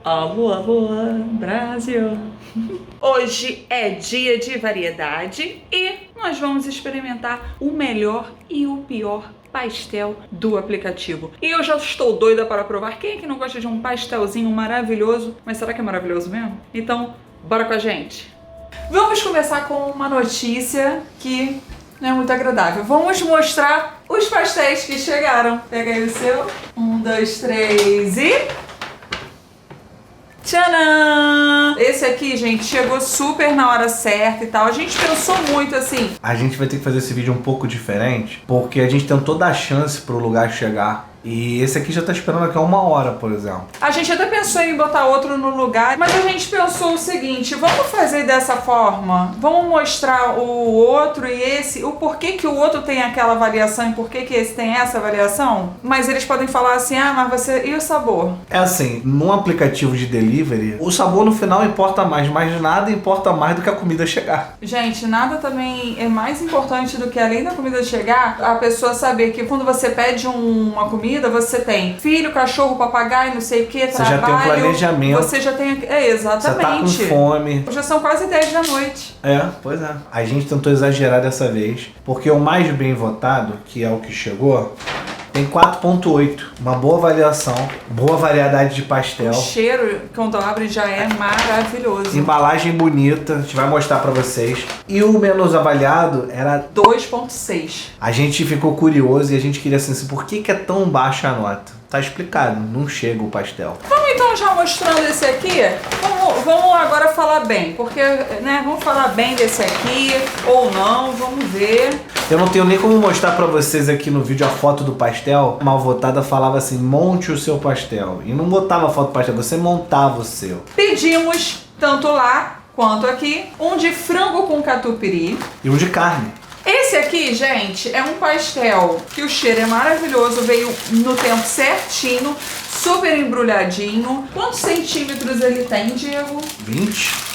Alô, alô, Brasil! Hoje é dia de variedade e nós vamos experimentar o melhor e o pior pastel do aplicativo. E eu já estou doida para provar. Quem é que não gosta de um pastelzinho maravilhoso? Mas será que é maravilhoso mesmo? Então, bora com a gente! Vamos começar com uma notícia que não é muito agradável. Vamos mostrar os pastéis que chegaram. Pega aí o seu. 1, 2, 3 e... tcharam! Esse aqui, gente, chegou super na hora certa e tal. A gente pensou muito assim. A gente vai ter que fazer esse vídeo um pouco diferente, porque a gente tentou dar chance pro lugar chegar. E esse aqui já tá esperando aqui há 1 hora, por exemplo. A gente até pensou em botar outro no lugar, mas a gente pensou o seguinte, vamos fazer dessa forma? Vamos mostrar o outro e esse, o porquê que o outro tem aquela variação e porquê que esse tem essa variação? Mas eles podem falar assim, ah, mas você... e o sabor? É assim, num aplicativo de delivery, o sabor no final importa mais, mas nada importa mais do que a comida chegar. Gente, nada também é mais importante do que, além da comida chegar, a pessoa saber que quando você pede uma comida, você tem filho, cachorro, papagaio, não sei o que, trabalho. Você já tem um planejamento. Você já tem... exatamente. Você tá com fome. Já são quase 10 da noite. É, pois é. A gente tentou exagerar dessa vez, porque o mais bem votado, que é o que chegou, tem 4.8. Uma boa avaliação, boa variedade de pastel. O cheiro, quando abre, já é maravilhoso. Embalagem bonita, a gente vai mostrar pra vocês. E o menos avaliado era 2.6. A gente ficou curioso e a gente queria assim, por que é tão baixa a nota? Tá explicado, não chega o pastel. Vamos então já mostrando esse aqui? Vamos agora falar bem, porque, né, vamos falar bem desse aqui, ou não, vamos ver. Eu não tenho nem como mostrar pra vocês aqui no vídeo a foto do pastel. A malvotada falava assim, monte o seu pastel. E não botava a foto do pastel, você montava o seu. Pedimos, tanto lá quanto aqui, um de frango com catupiry. E um de carne. Esse aqui, gente, é um pastel que o cheiro é maravilhoso, veio no tempo certinho, super embrulhadinho. Quantos centímetros ele tem, Diego? 20.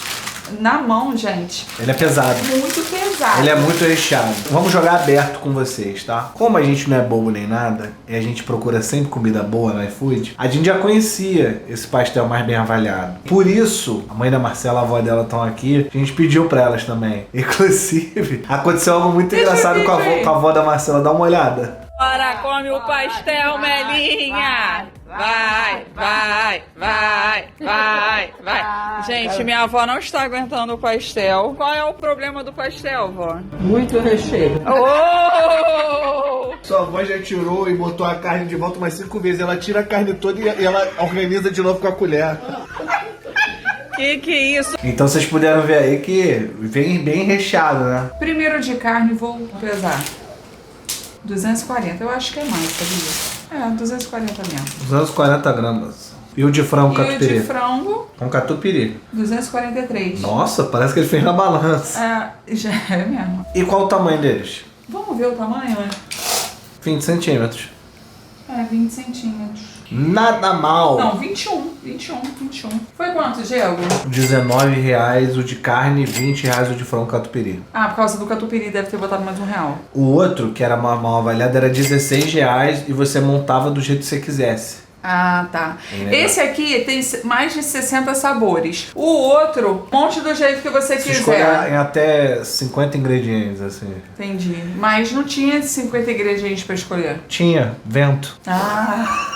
Na mão, gente. Ele é pesado. Muito pesado. Ele é muito recheado. Vamos jogar aberto com vocês, tá? Como a gente não é bobo nem nada, e a gente procura sempre comida boa no iFood, a gente já conhecia esse pastel mais bem avaliado. Por isso, a mãe da Marcela, a avó dela estão aqui, a gente pediu pra elas também. Inclusive, aconteceu algo muito engraçado com a avó da Marcela. Dá uma olhada. Bora, come o pastel, Melinha! Vai, vai, vai, vai, vai. Gente, minha avó não está aguentando o pastel. Qual é o problema do pastel, vó? Muito recheio. Oh! Sua avó já tirou e botou a carne de volta umas 5 vezes. Ela tira a carne toda e ela organiza de novo com a colher. Que é isso? Então vocês puderam ver aí que vem bem recheado, né? Primeiro de carne, vou pesar. 240, eu acho que é mais, sabia? É, 240 mesmo. 240 gramas. E o de frango E o catupiry? de frango, Com catupiry. 243. Nossa, parece que ele fez na balança. É, já é mesmo. E qual o tamanho deles? Vamos ver o tamanho, né? 20 centímetros. É, 20 centímetros. Nada mal. Não, 21. Foi quanto, Diego? R$19 o de carne e R$20 o de frango catupiry. Ah, por causa do catupiry deve ter botado mais R$1. O outro, que era mal avaliado, era R$16 e você montava do jeito que você quisesse. Ah, tá. Legal. Esse aqui tem mais de 60 sabores. O outro, monte do jeito que você Você quiser. escolhe em até 50 ingredientes, assim. Entendi. Mas não tinha 50 ingredientes pra escolher. Tinha vento. Ah.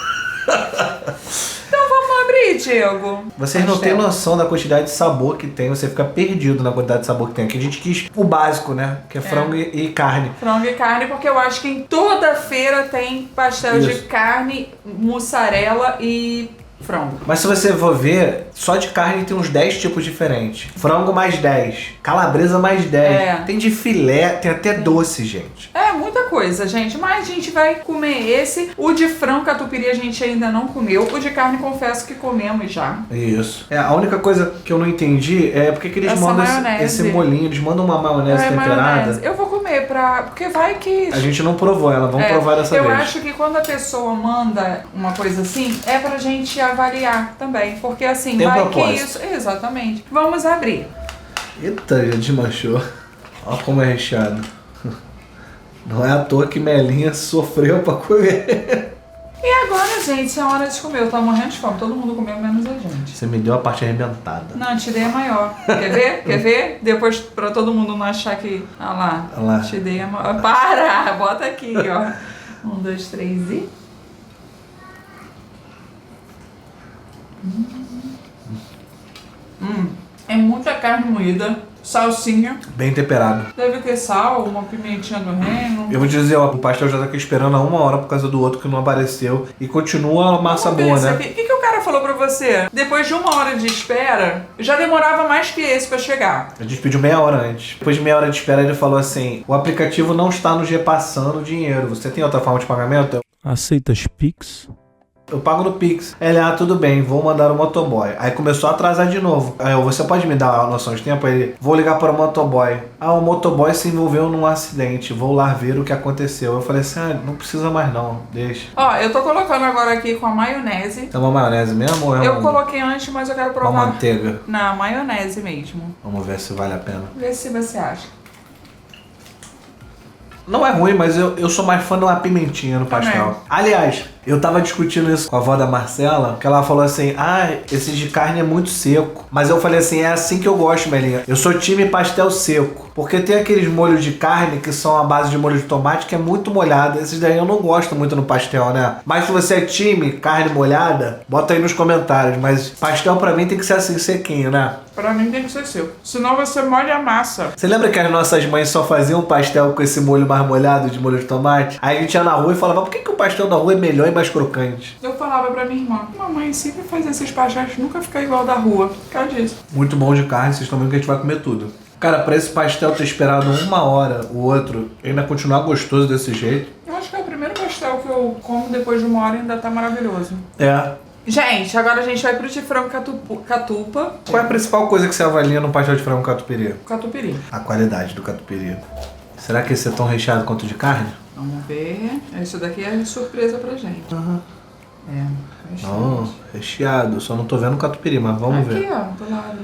Então vamos abrir, Diego. Vocês não têm noção da quantidade de sabor que tem, você fica perdido na quantidade de sabor que tem. Aqui a gente quis o básico, né? Que é frango e carne. Frango e carne, porque eu acho que em toda feira tem pastel de Isso. carne, mussarela e frango. Mas se você for ver, só de carne tem uns 10 tipos diferentes. Frango mais 10, calabresa mais 10. É. Tem de filé, tem até doce, gente. É muita coisa, gente. Mas a gente vai comer esse. O de frango catupiry a gente ainda não comeu. O de carne, confesso que comemos já. Isso. A única coisa que eu não entendi é porque que eles Essa mandam maionese. esse molinho. Eles mandam uma maionese temperada. Maionese. Eu vou comer porque vai que... A gente não provou ela, vamos provar dessa eu vez. Eu acho que quando a pessoa manda uma coisa assim, é pra gente avaliar também. Porque assim, Tem vai que propósito. isso... Exatamente. Vamos abrir. Eita, já desmanchou. Olha como é recheado. Não é à toa que Melinha sofreu pra comer. E agora, Ah, gente, é hora de comer. Eu tô morrendo de fome. Todo mundo comeu, menos a gente. Você me deu a parte arrebentada. Não, te dei a maior. Quer ver? Quer ver? Depois, pra todo mundo não achar que... Ah lá. Olha lá. Te dei a maior. Para! Bota aqui, ó. 1, 2, 3 e... É muita carne moída, salsinha, Bem temperado. deve ter sal, uma pimentinha do reino. Eu vou te dizer, ó, o pastel já tá aqui esperando há 1 hora por causa do outro que não apareceu. E continua a massa Vamos ver boa, esse né? aqui. O que o cara falou pra você? Depois de 1 hora de espera, já demorava mais que esse pra chegar. A gente pediu meia hora antes. Depois de meia hora de espera, ele falou assim: o aplicativo não está nos repassando dinheiro. Você tem outra forma de pagamento? Aceitas Pix? Eu pago no Pix. Ele, tudo bem, vou mandar o motoboy. Aí começou a atrasar de novo. Aí eu, você pode me dar a noção de tempo? Aí ele, vou ligar para o motoboy. O motoboy se envolveu num acidente. Vou lá ver o que aconteceu. Eu falei assim, não precisa mais não, deixa. Ó, eu tô colocando agora aqui com a maionese. É uma maionese mesmo ou é Eu coloquei antes, mas eu quero uma provar. manteiga? Na maionese mesmo. Vamos ver se vale a pena. Vê se você acha. Não é ruim, mas eu sou mais fã de uma pimentinha no pastel. Também. Aliás, eu tava discutindo isso com a avó da Marcela, que ela falou assim, esse de carne é muito seco. Mas eu falei assim, é assim que eu gosto, Melinha. Eu sou time pastel seco. Porque tem aqueles molhos de carne que são a base de molho de tomate, que é muito molhado. Esses daí eu não gosto muito no pastel, né? Mas se você é time carne molhada, bota aí nos comentários. Mas pastel pra mim tem que ser assim, sequinho, né? Pra mim tem que ser seco. Senão você molha a massa. Você lembra que as nossas mães só faziam pastel com esse molho mais molhado de molho de tomate? Aí a gente ia na rua e falava, por que o pastel da rua é melhor e mais crocante? Eu falava pra minha irmã, mamãe sempre faz esses pastéis, nunca fica igual da rua. Por causa disso. Muito bom de carne, vocês estão vendo que a gente vai comer tudo. Cara, pra esse pastel ter esperado 1 hora, o outro, ainda continuar gostoso desse jeito. Eu acho que é o primeiro pastel que eu como depois de 1 hora e ainda tá maravilhoso. É. Gente, agora a gente vai pro de frango catupa. Qual é a principal coisa que você avalia no pastel de frango catupiry? Catupiry. A qualidade do catupiry. Será que esse é tão recheado quanto o de carne? Vamos ver. Isso daqui é surpresa pra gente. Não, recheado. Só não tô vendo o catupiry, mas vamos Aqui, ver. ó, do lado.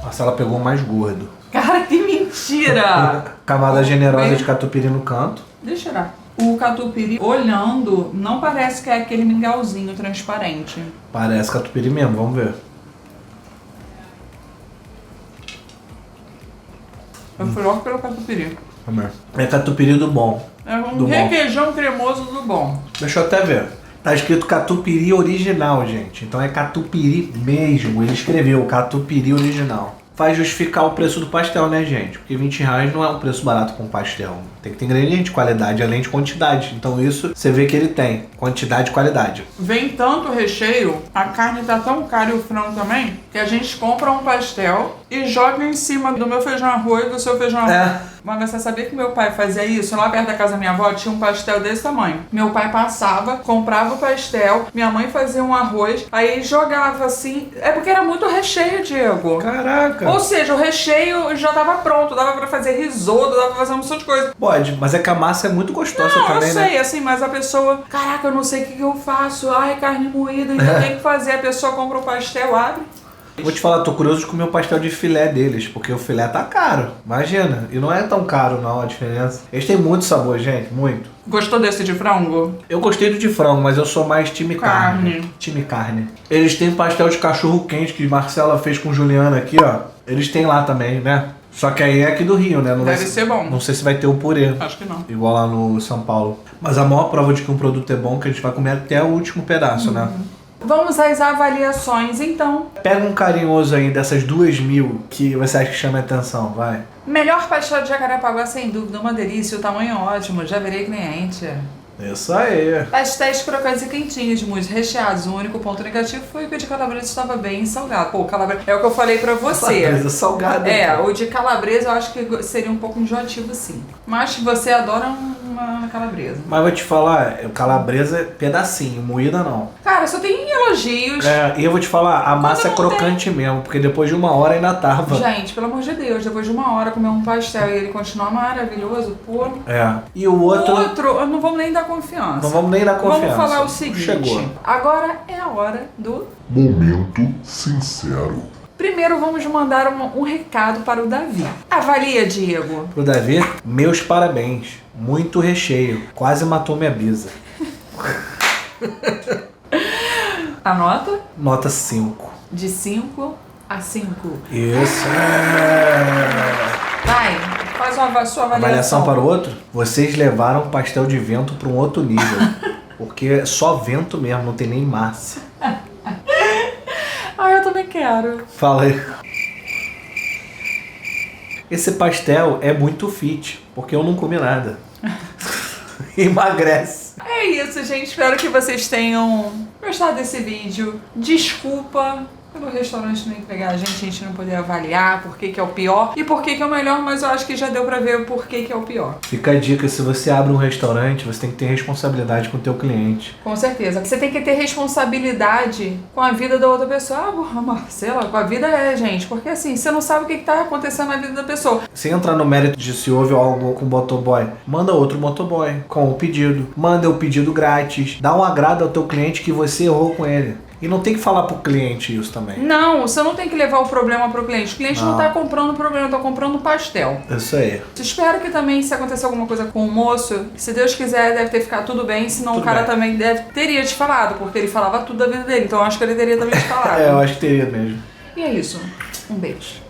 Marcela pegou o mais gordo. Cara, que mentira! Camada generosa Bem- de catupiry no canto. Deixa eu tirar. O catupiry, olhando, não parece que é aquele mingauzinho transparente. Parece catupiry mesmo, vamos ver. Eu fui logo pelo catupiry. Vamos ver. É catupiry do bom. É um Do bom. requeijão cremoso do bom. Deixa eu até ver. Tá escrito catupiry original, gente. Então é catupiry mesmo. Ele escreveu catupiry original. Faz justificar o preço do pastel, né, gente? Porque R$20 não é um preço barato com pastel. Tem que ter ingrediente de qualidade, além de quantidade. Então isso você vê que ele tem. Quantidade e qualidade. Vem tanto recheio, a carne tá tão cara e o frango também, que a gente compra um pastel e joga em cima do meu feijão arroz e do seu feijão arroz. Mas você sabia que meu pai fazia isso? Lá perto da casa da minha avó tinha um pastel desse tamanho. Meu pai passava, comprava o pastel, minha mãe fazia um arroz, aí jogava assim. É porque era muito recheio, Diego. Caraca! Ou seja, o recheio já tava pronto, dava pra fazer risoto, dava pra fazer uma opção de coisa. Pode, mas é que a massa é muito gostosa Não, também, eu né? sei, assim, mas a pessoa, caraca, eu não sei o que eu faço, ai, carne moída, ainda tem que fazer. A pessoa compra o pastel, abre. Vou te falar, tô curioso de comer o pastel de filé deles, porque o filé tá caro. Imagina. E não é tão caro, não, a diferença. Eles têm muito sabor, gente, muito. Gostou desse de frango? Eu gostei do de frango, mas eu sou mais time carne. Time carne. Eles têm pastel de cachorro quente que Marcela fez com Juliana aqui, ó. Eles têm lá também, né? Só que aí é aqui do Rio, né? Não Deve ser bom. Não sei se vai ter o purê. Acho que não. Igual lá no São Paulo. Mas a maior prova de que um produto é bom é que a gente vai comer até o último pedaço, né? Vamos às avaliações, então. Pega um carinhoso aí dessas 2.000 que você acha que chama a atenção, vai. Melhor pastel de Jacarepaguá, sem dúvida, uma delícia, o tamanho ótimo, já virei cliente. Isso aí. Pastéis crocantes e quentinhos, muito recheados. O único ponto negativo foi que o de calabresa estava bem salgado. Pô, calabresa é o que eu falei pra você. Calabresa salgada. É, o de calabresa eu acho que seria um pouco enjoativo, sim. Mas você adora uma calabresa. Mas vou te falar, calabresa é pedacinho, moída não. Cara, só tem elogios. É, e eu vou te falar, a massa é não crocante mesmo, porque depois de 1 hora ainda tava. Gente, pelo amor de Deus, depois de 1 hora comer um pastel e ele continuar maravilhoso, pô. É. E o outro. Não vamos nem dar confiança. Não vamos nem dar confiança. Vamos falar o seguinte. Chegou. Agora é a hora do... Momento sincero. Primeiro vamos mandar um recado para o Davi. Avalia, Diego. Pro Davi, meus parabéns. Muito recheio. Quase matou minha bisa. Anota. Nota 5. De 5 a 5. Isso. Vai, faz sua avaliação. Avaliação para o outro? Vocês levaram o pastel de vento para um outro nível. Porque é só vento mesmo, não tem nem massa. Ah, eu também quero. Fala aí. Esse pastel é muito fit, porque eu não comi nada. Emagrece. É isso, gente. Espero que vocês tenham gostado desse vídeo. Desculpa pelo restaurante não entregar a gente não poder avaliar por que é o pior e por que é o melhor, mas eu acho que já deu pra ver por que é o pior. Fica a dica, se você abre um restaurante, você tem que ter responsabilidade com o teu cliente. Com certeza. Você tem que ter responsabilidade com a vida da outra pessoa. Ah, Marcela, com a vida gente. Porque assim, você não sabe o que tá acontecendo na vida da pessoa. Se entrar no mérito de se houve algo com o motoboy, manda outro motoboy com o pedido. Manda o pedido grátis. Dá um agrado ao teu cliente que você errou com ele. E não tem que falar pro cliente isso também. Não, você não tem que levar o problema pro cliente. O cliente não tá comprando o problema, tá comprando pastel. Isso aí. Espero que também, se acontecer alguma coisa com o moço, se Deus quiser, deve ter ficado tudo bem, senão Tudo o cara bem. também teria te falado, porque ele falava tudo da vida dele, então eu acho que ele teria também te falado. Eu acho que teria mesmo. E é isso. Um beijo.